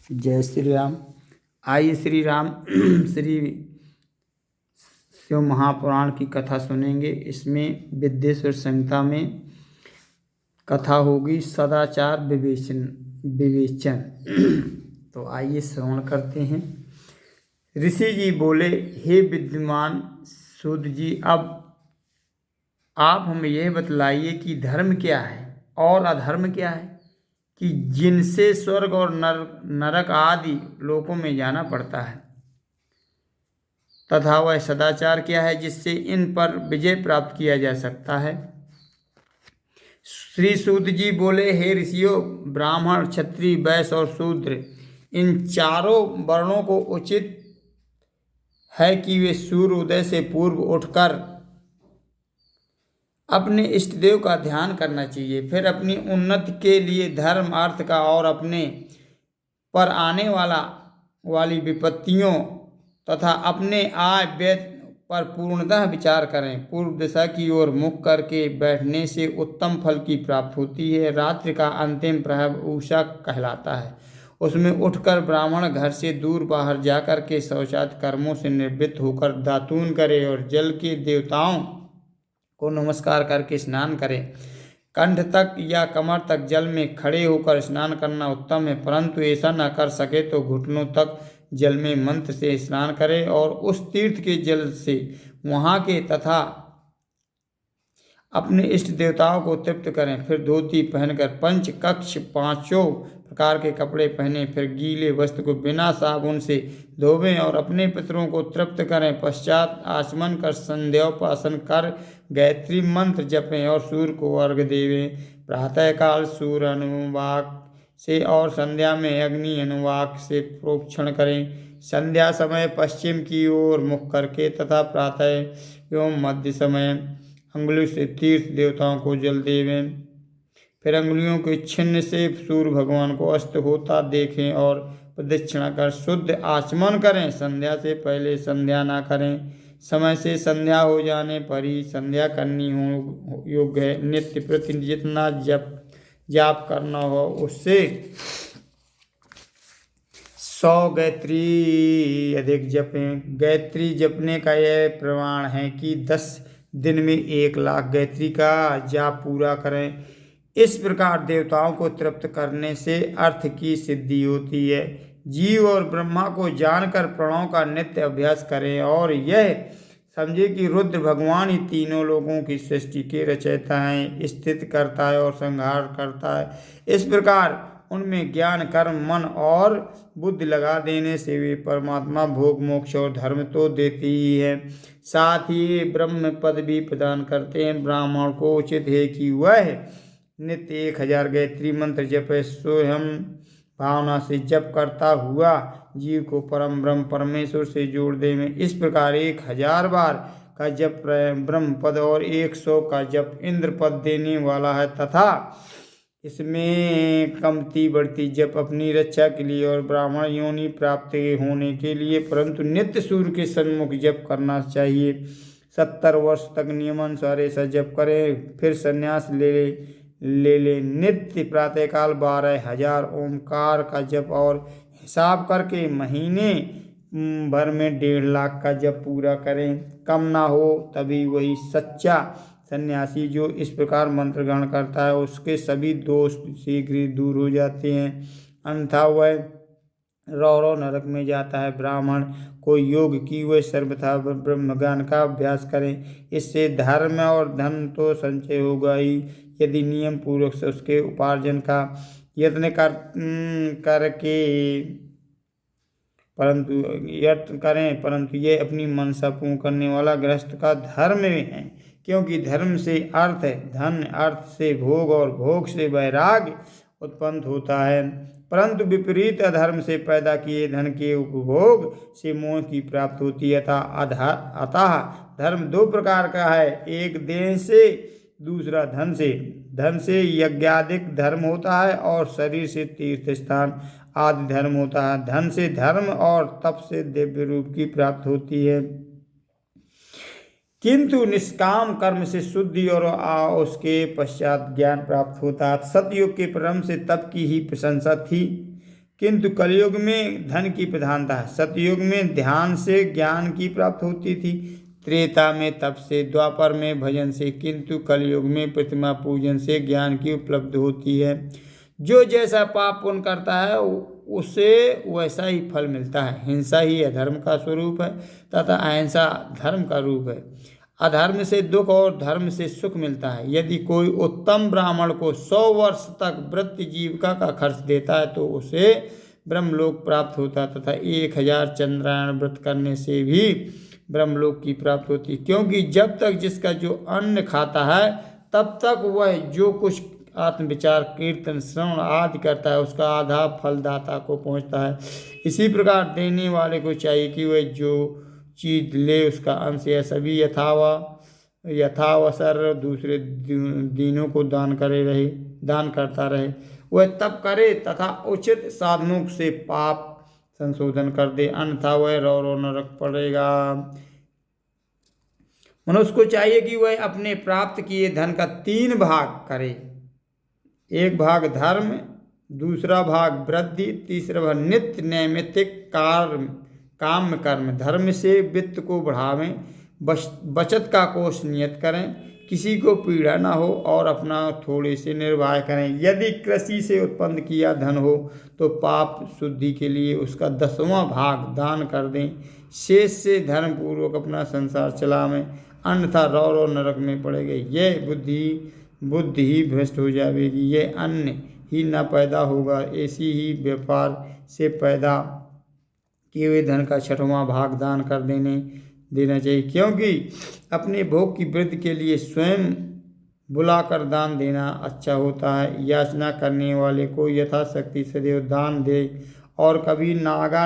जय श्री राम। आइए श्री राम श्री शिव महापुराण की कथा सुनेंगे। इसमें विद्येश्वर संहिता में कथा होगी सदाचार विवेचन। तो आइए श्रवण करते हैं। ऋषि जी बोले, हे विद्यमान सूत जी, अब आप हमें यह बतलाइए कि धर्म क्या है और अधर्म क्या है, कि जिनसे स्वर्ग और नरक आदि लोकों में जाना पड़ता है, तथा वह सदाचार क्या है जिससे इन पर विजय प्राप्त किया जा सकता है। श्री सूत जी बोले, हे ऋषियों, ब्राह्मण, क्षत्रिय, वैश्य और शूद्र, इन चारों वर्णों को उचित है कि वे सूर्य उदय से पूर्व उठकर अपने इष्ट देव का ध्यान करना चाहिए। फिर अपनी उन्नति के लिए धर्म, अर्थ का और अपने पर आने वाली विपत्तियों तथा अपने आय व्यय पर पूर्णतः विचार करें। पूर्व दिशा की ओर मुख करके बैठने से उत्तम फल की प्राप्ति होती है। रात्रि का अंतिम प्रहर उषा कहलाता है। उसमें उठकर ब्राह्मण घर से दूर बाहर जाकर के शौचादि कर्मों से निवृत्त होकर दातून करे और जल के देवताओं को नमस्कार करके स्नान करें। कंठ तक या कमर तक जल में खड़े होकर स्नान करना उत्तम है, परंतु ऐसा न कर सके तो घुटनों तक जल में मंत्र से स्नान करें और उस तीर्थ के जल से वहाँ के तथा अपने इष्ट देवताओं को तृप्त करें। फिर धोती पहनकर पंच कक्ष पांचों प्रकार के कपड़े पहने। फिर गीले वस्त्र को बिना साबुन से धोवें और अपने पितरों को तृप्त करें। पश्चात आचमन कर संध्योपासन कर गायत्री मंत्र जपें और सूर्य को अर्घ्य देवें। प्रातःकाल सूर्य अनुवाक से और संध्या में अग्नि अनुवाक से प्रोक्षण करें। संध्या समय पश्चिम की ओर मुख करके तथा प्रातः एवं मध्य समय अंगुली से तीर्थ देवताओं को जल देवें। फिर अंगुलियों के छिन्न से सूर्य भगवान को अस्त होता देखें और प्रदक्षिणा कर शुद्ध आचमन करें। संध्या से पहले संध्या ना करें। समय से संध्या हो जाने पर ही संध्या करनी हो योग्य है। नित्य प्रति जितना जाप करना हो उससे 100 गायत्री अधिक जपें। गायत्री जपने का यह प्रमाण है कि 10 दिन में 1 लाख गायत्री का जाप पूरा करें। इस प्रकार देवताओं को तृप्त करने से अर्थ की सिद्धि होती है। जीव और ब्रह्मा को जानकर प्रणव का नित्य अभ्यास करें और यह समझे कि रुद्र भगवान ही तीनों लोगों की सृष्टि के रचयिता हैं, स्थित करता है और संहार करता है। इस प्रकार उनमें ज्ञान, कर्म, मन और बुद्धि लगा देने से वे परमात्मा भोग, मोक्ष और धर्म तो देते ही है, साथ ही ब्रह्म पद भी प्रदान करते हैं। ब्राह्मण को उचित है कि वह नित्य 1000 गायत्री मंत्र जपे। स्वयं भावना से जप करता हुआ जीव को परम ब्रह्म परमेश्वर से जोड़ दे में। इस प्रकार 1000 बार का जप ब्रह्म पद और 100 का जप इंद्र पद देने वाला है, तथा इसमें कमती बढ़ती जप अपनी रक्षा के लिए और ब्राह्मण योनि प्राप्त होने के लिए, परंतु नित्य सूर्य के सन्मुख जप करना चाहिए। 70 वर्ष तक नियमानुसार ऐसा जप करें, फिर संन्यास ले नित्य प्रातःकाल 12,000 ओमकार का जप और हिसाब करके महीने भर में 1.5 लाख का जप पूरा करें। कम ना हो तभी वही सच्चा सन्यासी जो इस प्रकार मंत्र ग्रहण करता है उसके सभी दोष शीघ्र ही दूर हो जाते हैं, अन्यथा वह रौरव नरक में जाता है। ब्राह्मण को योग की वह सर्वथा ब्रह्म ज्ञान का अभ्यास करें। इससे धर्म और धन तो संचय होगा ही, यदि नियम पूर्वक से उसके उपार्जन का यत्न करके परंतु ये अपनी मनसा पूर्ण करने वाला गृहस्थ का धर्म है, क्योंकि धर्म से अर्थ, धन अर्थ से भोग और भोग से वैराग्य उत्पन्न होता है, परंतु विपरीत अधर्म से पैदा किए धन के उपभोग से मोह की प्राप्ति होती है। अतः धर्म 2 प्रकार का है, एक देह से, दूसरा धन से। धन से यज्ञादिक धर्म होता है और शरीर से तीर्थ स्थान आदि धर्म होता है। धन से धर्म और तप से दिव्य रूप की प्राप्ति होती है, किंतु निष्काम कर्म से शुद्धि और उसके पश्चात ज्ञान प्राप्त होता है। सतयुग के प्रारंभ से तप की ही प्रशंसा थी, किंतु कलयुग में धन की प्रधानता है। सतयुग में ध्यान से ज्ञान की प्राप्त होती थी, त्रेता में तप से, द्वापर में भजन से, किंतु कलयुग में प्रतिमा पूजन से ज्ञान की उपलब्ध होती है। जो जैसा पाप पुण्य करता है उसे वैसा ही फल मिलता है। हिंसा ही अधर्म का स्वरूप है तथा अहिंसा धर्म का रूप है। अधर्म से दुख और धर्म से सुख मिलता है। यदि कोई उत्तम ब्राह्मण को 100 वर्ष तक वृत्ति जीविका का खर्च देता है तो उसे ब्रह्मलोक प्राप्त होता है, तथा 1000 चंद्रायण व्रत करने से भी ब्रह्मलोक की प्राप्ति होती, क्योंकि जब तक जिसका जो अन्न खाता है तब तक वह जो कुछ आत्मविचार, कीर्तन, श्रवण आदि करता है उसका आधा फलदाता को पहुंचता है। इसी प्रकार देने वाले को चाहिए कि वह जो चीज ले उसका अंश या सभी यथावसर दूसरे दीनों को दान करता रहे। वह तब करे तथा उचित साधनों से पाप संशोधन कर दे, अन्यथा वह रो नरक पड़ेगा। मनुष्य को चाहिए कि वह अपने प्राप्त किए धन का 3 भाग करे। 1 भाग धर्म, दूसरा भाग वृद्धि, तीसरा भाग नित्य नैमित्तिक काम कर्म। धर्म से वित्त को बढ़ावें, बचत का कोष नियत करें, किसी को पीड़ा न हो और अपना थोड़े से निर्वाह करें। यदि कृषि से उत्पन्न किया धन हो तो पाप शुद्धि के लिए उसका 10वां भाग दान कर दें। शेष से धर्म पूर्वक अपना संसार चलावें, अन्यथा रौ नरक में पड़ेंगे। यह बुद्धि ही भ्रष्ट हो जाएगी। यह अन्न ही न पैदा होगा। ऐसी ही व्यापार से पैदा किए हुए धन का 6वां भाग दान कर देना चाहिए, क्योंकि अपने भोग की वृद्धि के लिए स्वयं बुलाकर दान देना अच्छा होता है। याचना करने वाले को यथाशक्ति सदैव दान दे और कभी नागा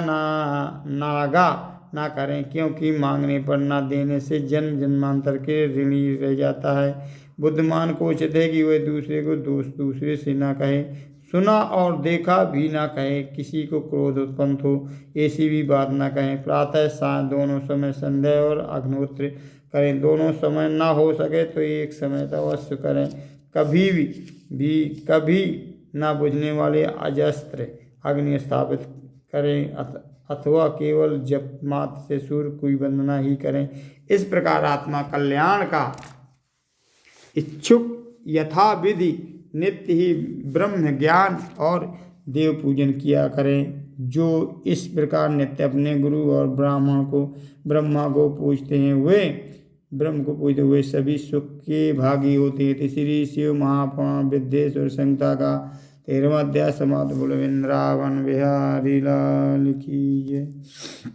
ना करें, क्योंकि मांगने पर ना देने से जन्म जन्मांतर के ऋणी रह जाता है। बुद्धिमान को उचित है कि वह दूसरे को दोष दूसरे से ना कहे, सुना और देखा भी ना कहे, किसी को क्रोध उत्पन्न हो ऐसी भी बात ना कहें। प्रातः साय दोनों समय संध्या और अग्निहोत्र करें। दोनों समय ना हो सके तो एक समय तो अवश्य करें। कभी ना बुझने वाले अजस्त्र अग्नि स्थापित करें, अथवा केवल जप मात्र से सूर्य की वंदना ही करें। इस प्रकार आत्मा कल्याण का इच्छुक यथाविधि नित्य ही ब्रह्म ज्ञान और देव पूजन किया करें। जो इस प्रकार नित्य अपने गुरु और ब्रह्मा को पूजते हैं वे ब्रह्म को पूजते हुए सभी सुख के भागी होते हैं। श्री शिव महापुराण विद्येश्वर संहिता का 13वां अध्याय समाप्त। बोलो वृंदावन बिहारी लाल की जय।